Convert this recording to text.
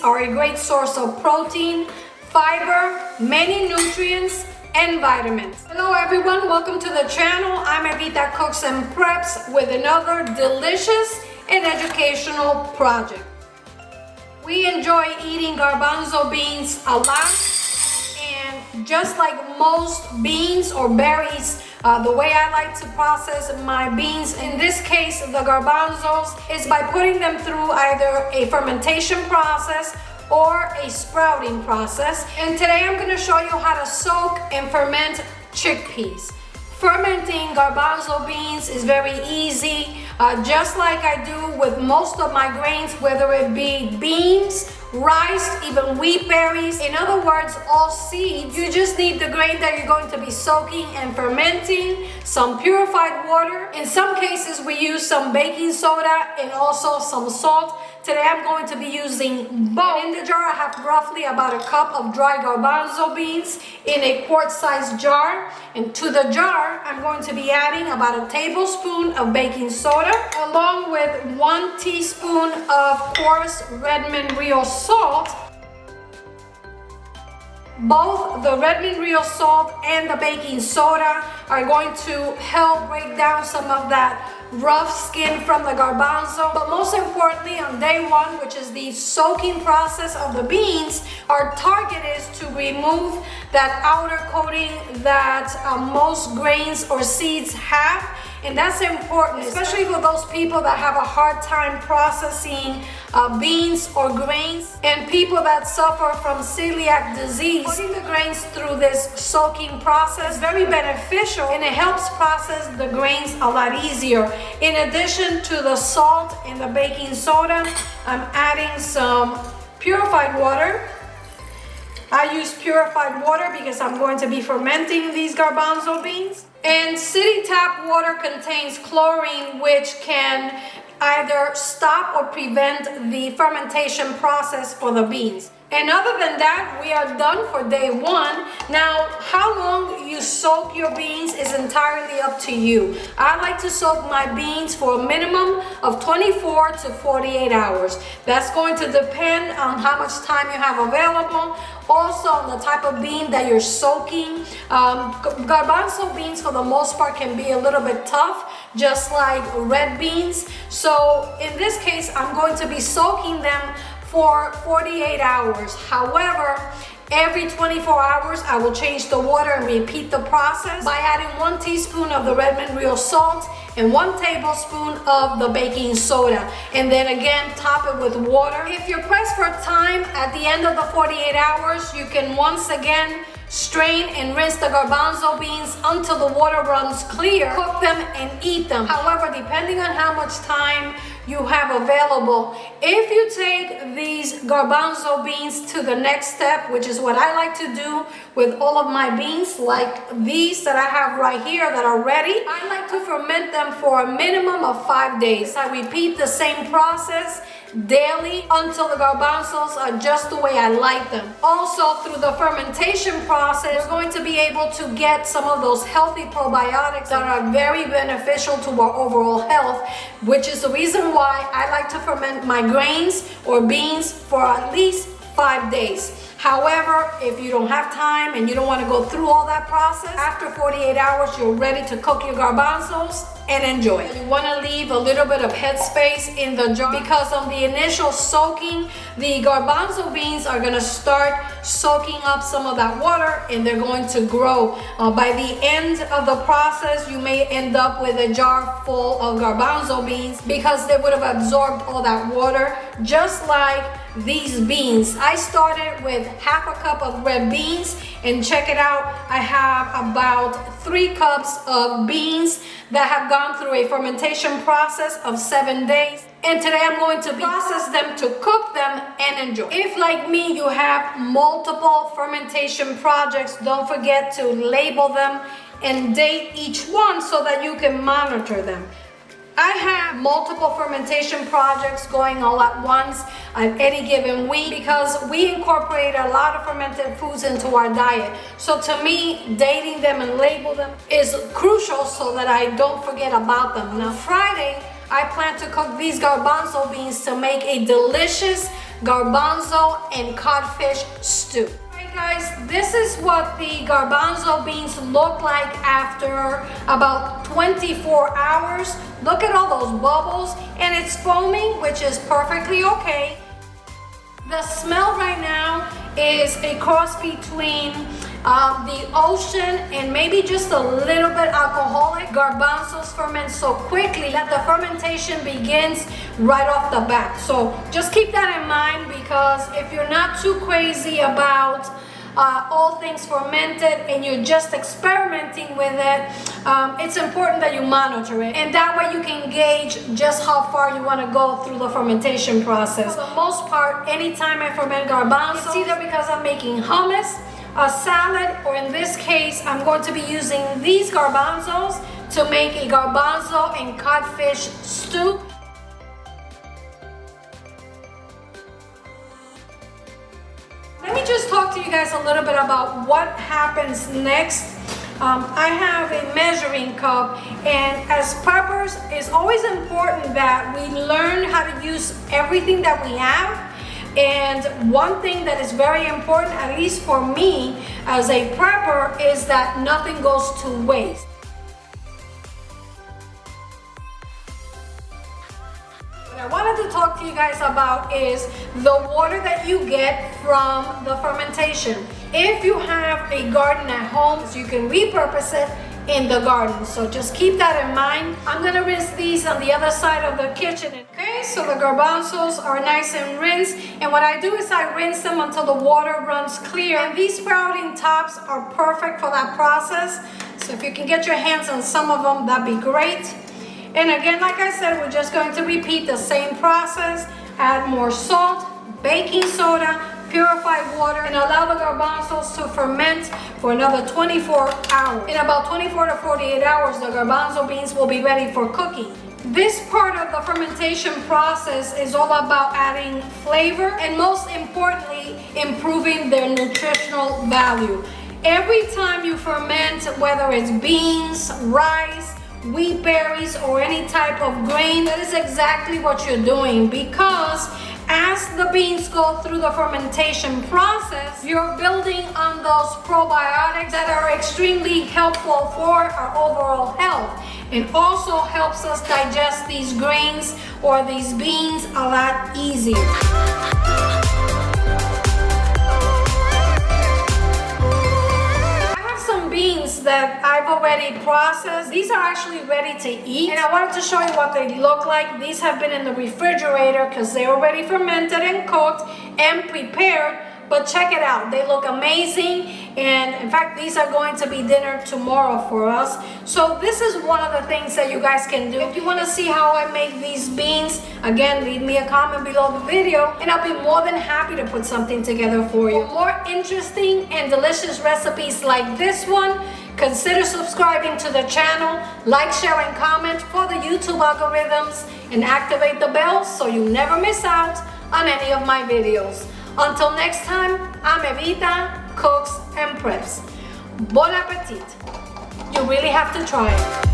are a great source of protein, fiber, many nutrients, and vitamins. Hello everyone, welcome to the channel. I'm Evita Cooks and Preps with another delicious and educational project. We enjoy eating garbanzo beans a lot, and just like most beans or berries, the way I like to process my beans, in this case the garbanzos, is by putting them through either a fermentation process or a sprouting process. And today I'm going to show you how to soak and ferment chickpeas. Fermenting garbanzo beans is very easy, just like I do with most of my grains, whether it be beans, rice, even wheat berries. In other words, all seeds. You just need the grain that you're going to be soaking and fermenting, some purified water. In some cases, we use some baking soda and also some salt. Today I'm going to be using both. In the jar I have roughly about a cup of dry garbanzo beans in a quart-sized jar. And to the jar I'm going to be adding about a tablespoon of baking soda along with 1 teaspoon of coarse Redmond Real salt. Both the Redmond Real salt and the baking soda are going to help break down some of that rough skin from the garbanzo. But most importantly, on day one, which is the soaking process of the beans, our target is to remove that outer coating that most grains or seeds have. And that's important, especially for those people that have a hard time processing beans or grains, and people that suffer from celiac disease. Putting the grains through this soaking process is very beneficial, and it helps process the grains a lot easier. In addition to the salt and the baking soda, I'm adding some purified water. I use purified water because I'm going to be fermenting these garbanzo beans. And city tap water contains chlorine, which can either stop or prevent the fermentation process for the beans. And other than that, we are done for day one. Now, how long you soak your beans is entirely up to you. I like to soak my beans for a minimum of 24 to 48 hours. That's going to depend on how much time you have available. Also on the type of bean that you're soaking. Garbanzo beans for the most part can be a little bit tough, just like red beans. So in this case, I'm going to be soaking them for 48 hours. However, every 24 hours, I will change the water and repeat the process by adding 1 teaspoon of the Redmond Real salt and 1 tablespoon of the baking soda. And then again, top it with water. If you're pressed for time, at the end of the 48 hours, you can once again strain and rinse the garbanzo beans until the water runs clear. Cook them and eat them. However, depending on how much time you have available, if you take these garbanzo beans to the next step, which is what I like to do with all of my beans, like these that I have right here that are ready, I like to ferment them for a minimum of 5 days. I repeat the same process daily until the garbanzos are just the way I like them. Also, through the fermentation process, we're going to be able to get some of those healthy probiotics that are very beneficial to our overall health, which is the reason why I like to ferment my grains or beans for at least 5 days. However, if you don't have time and you don't want to go through all that process, after 48 hours, you're ready to cook your garbanzos and enjoy. You want to leave a little bit of headspace in the jar because on the initial soaking, the garbanzo beans are going to start soaking up some of that water and they're going to grow. By the end of the process, you may end up with a jar full of garbanzo beans because they would have absorbed all that water, just like these beans. I started with half a cup of red beans, and check it out, I have about 3 cups of beans that have gone through a fermentation process of 7 days. And today I'm going to process them to cook them and enjoy. If, like me, you have multiple fermentation projects, don't forget to label them and date each one so that you can monitor them. I have multiple fermentation projects going all at once on any given week because we incorporate a lot of fermented foods into our diet. So to me, dating them and label them is crucial so that I don't forget about them. Now, Friday, I plan to cook these garbanzo beans to make a delicious garbanzo and codfish stew. Alright guys, this is what the garbanzo beans look like after about 24 hours. Look at all those bubbles, and it's foaming, which is perfectly okay. The smell right now is a cross between the ocean and maybe just a little bit alcoholic. Garbanzos ferment so quickly that the fermentation begins right off the bat. So just keep that in mind, because if you're not too crazy about all things fermented and you're just experimenting with it, it's important that you monitor it, and that way you can gauge just how far you want to go through the fermentation process. For the most part, anytime I ferment garbanzo, it's either because I'm making hummus, a salad, or in this case I'm going to be using these garbanzos to make a garbanzo and codfish stew. Let me just talk to you guys a little bit about what happens next. I have a measuring cup, and as preppers, it's always important that we learn how to use everything that we have. And one thing that is very important, at least for me as a prepper, is that nothing goes to waste. What I wanted to talk to you guys about is the water that you get from the fermentation. If you have a garden at home, you can repurpose it in the garden. So just keep that in mind. I'm gonna rinse these on the other side of the kitchen. Okay, so the garbanzos are nice and rinsed. And what I do is I rinse them until the water runs clear. And these sprouting tops are perfect for that process. So if you can get your hands on some of them, that'd be great. And again, like I said, we're just going to repeat the same process. Add more salt, baking soda, purified water, and allow the garbanzos to ferment for another 24 hours. In about 24 to 48 hours, the garbanzo beans will be ready for cooking. This part of the fermentation process is all about adding flavor and, most importantly, improving their nutritional value. Every time you ferment, whether it's beans, rice, wheat berries, or any type of grain, that is exactly what you're doing, because as the beans go through the fermentation process, you're building on those probiotics that are extremely helpful for our overall health. It also helps us digest these grains or these beans a lot easier. Beans that I've already processed. These are actually ready to eat, and I wanted to show you what they look like. These have been in the refrigerator because they're already fermented and cooked and prepared. But check it out, they look amazing, and in fact these are going to be dinner tomorrow for us. So this is one of the things that you guys can do. If you want to see how I make these beans, again, leave me a comment below the video and I'll be more than happy to put something together for you. For more interesting and delicious recipes like this one, consider subscribing to the channel, like, share, and comment for the YouTube algorithms, and activate the bell so you never miss out on any of my videos. Until next time, I'm Evita, Cooks and Preps. Bon appetit. You really have to try it.